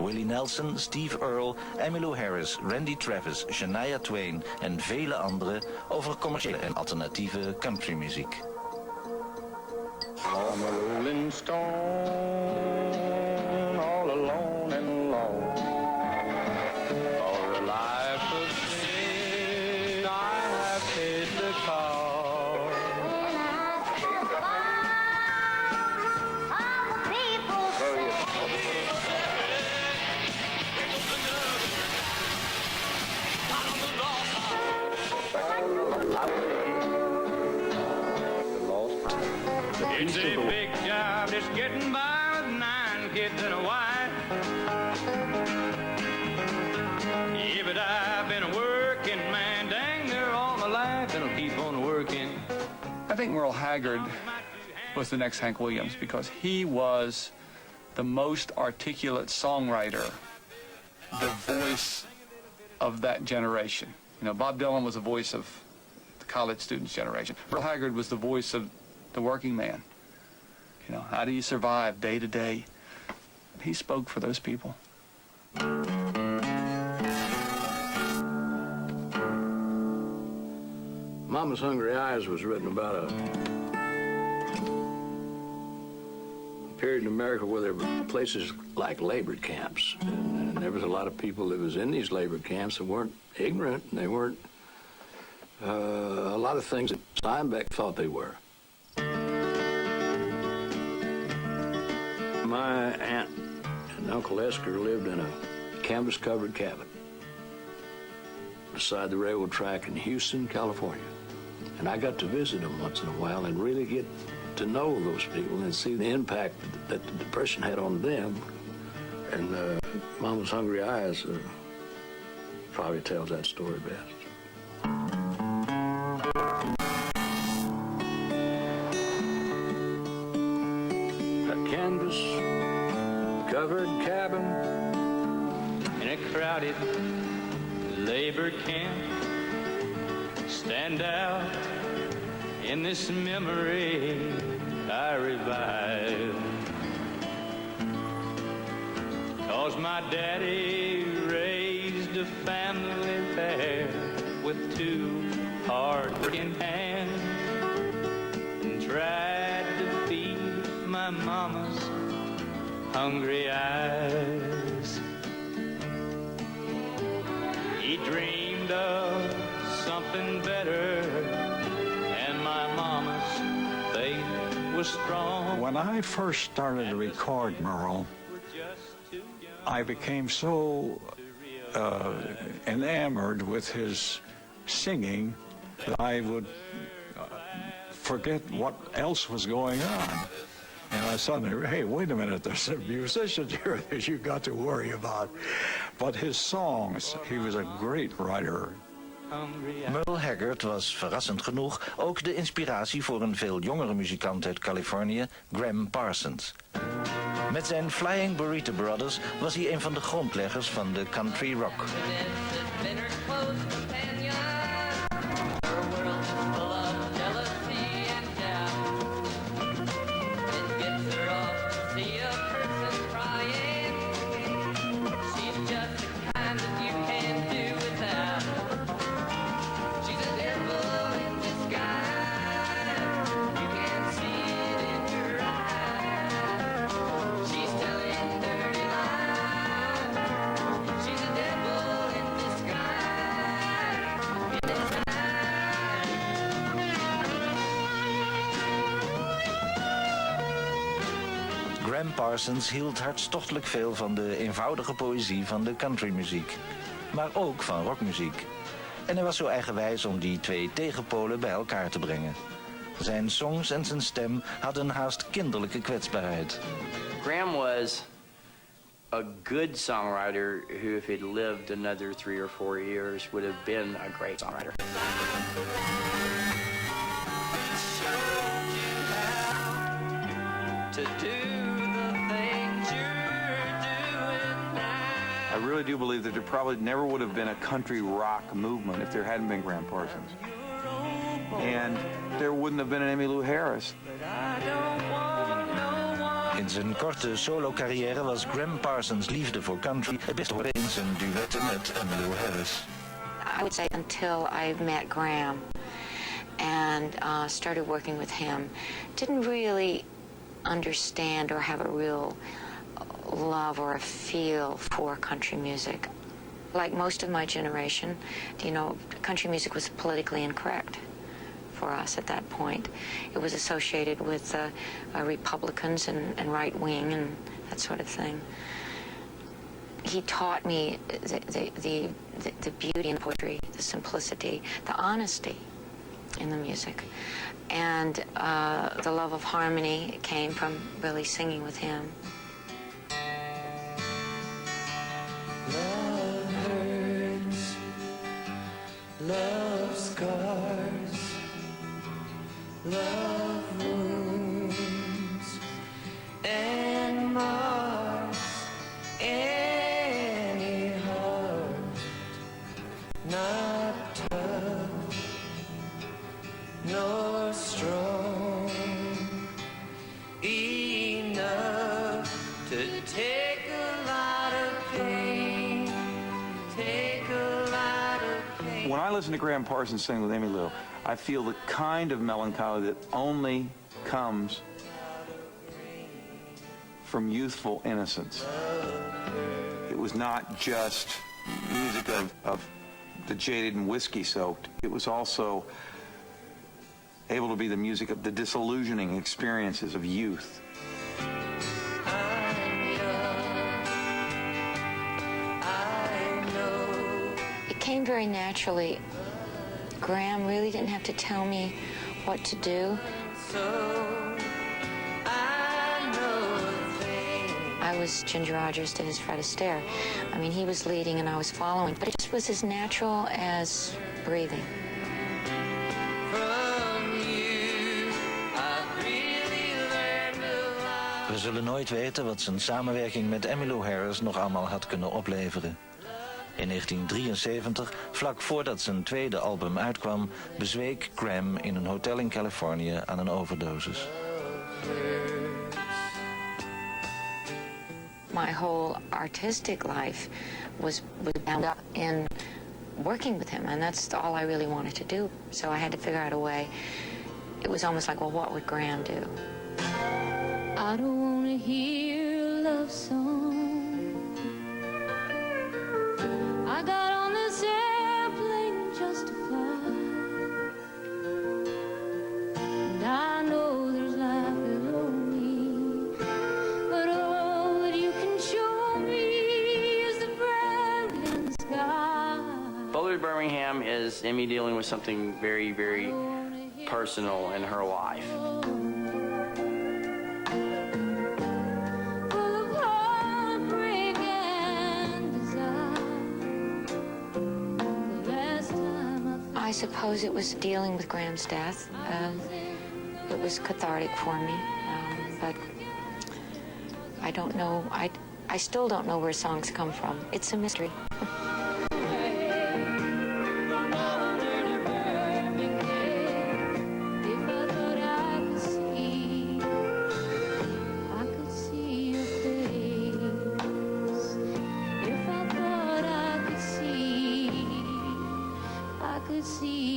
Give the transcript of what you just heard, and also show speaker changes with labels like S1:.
S1: Willie Nelson, Steve Earle, Emmylou Harris, Randy Travis, Shania Twain en vele anderen over commerciële en alternatieve countrymuziek.
S2: I'm a rolling stone, all alone and alone. For a life of sin, I have paid the cost. It's a big job just getting by with 9 kids and a wife. Yeah, but I've been a working man, dang near all my life, and I'll keep on working.
S3: I think Merle Haggard was the next Hank Williams because he was the most articulate songwriter, the voice of that generation. You know, Bob Dylan was the voice of the college students generation. Merle Haggard was the voice of the working man. You know, how do you survive day to day? He spoke for those people.
S4: Mama's Hungry Eyes was written about a period in America where there were places like labor camps. And there was a lot of people that was in these labor camps that weren't ignorant, and they weren't a lot of things that Steinbeck thought they were. My aunt and Uncle Esker lived in a canvas-covered cabin beside the railroad track in Houston, California. And I got to visit them once in a while and really get to know those people and see the impact that the Depression had on them. And Mama's Hungry Eyes probably tells that story best. Canvas-covered cabin
S2: In a crowded labor camp, stand out in this memory I revive. 'Cause my daddy raised a family pair with 2 hard-working hands and tried to feed my mama's hungry eyes. He dreamed of something better, and my mama's faith was strong.
S5: When I first started to record Merle, I became so enamored with his singing that I would forget what else was going on. And I suddenly, hey, wait a minute, there's a musician here that you got to worry about. But his songs, he was a great writer.
S1: Merle Haggard was verrassend genoeg ook de inspiratie voor een veel jongere muzikant uit Californië, Gram Parsons. Met zijn Flying Burrito Brothers was hij een van de grondleggers van de country rock. Gram Parsons hield hartstochtelijk veel van de eenvoudige poëzie van de countrymuziek, maar ook van rockmuziek. En hij was zo eigenwijs om die 2 tegenpolen bij elkaar te brengen. Zijn songs en zijn stem hadden een haast kinderlijke kwetsbaarheid.
S6: Gram was a good songwriter who, if he'd lived another 3 or 4 years, would have been a great songwriter.
S2: To do the things you're doing now.
S7: I really do believe that there probably never would have been a country rock movement if there hadn't been Gram Parsons. And there wouldn't have been an Emmylou Harris.
S1: In zijn korte solo-carrière was Gram Parsons' liefde voor country het best hoorde in zijn duetten met Emmylou Harris.
S8: I would say until I met Graham and started working with him, didn't really understand or have a real love or a feel for country music. Like most of my generation, you know, country music was politically incorrect for us at that point. It was associated with Republicans and right wing and that sort of thing. He taught me the beauty in poetry, the simplicity, the honesty in the music. And the love of harmony came from really singing with him.
S2: Love hurts, love scars, love wounds and marks any heart not tough nor strong enough to take a lot of pain, take a lot of pain.
S7: When I listen to Gram Parsons sing with Emmylou, I feel the kind of melancholy that only comes from youthful innocence. It was not just music of the jaded and whiskey-soaked. It was also able to be the music of the disillusioning experiences of youth.
S8: It came very naturally. Graham really didn't have to tell me what to do. I was Ginger Rogers to his Fred Astaire. I mean, he was leading and I was following, but it just was as natural as breathing.
S1: We zullen nooit weten wat zijn samenwerking met Emmylou Harris nog allemaal had kunnen opleveren. In 1973, vlak voordat zijn tweede album uitkwam, bezweek Gram in een hotel in Californië aan een overdosis.
S8: My whole artistic life was bound up in working with him, and that's all I really wanted to do. So I had to figure out a way. It was almost like, well, what would Graham do?
S9: I don't want to hear a love song. I got on this airplane just to fly, and I know there's life below me, but all that you can show me is the brilliant sky.
S6: Boulder Birmingham is Emmy dealing with something very, very personal in her life.
S8: I suppose it was dealing with Graham's death. It was cathartic for me, but I don't know. I still don't know where songs come from. It's a mystery.
S9: See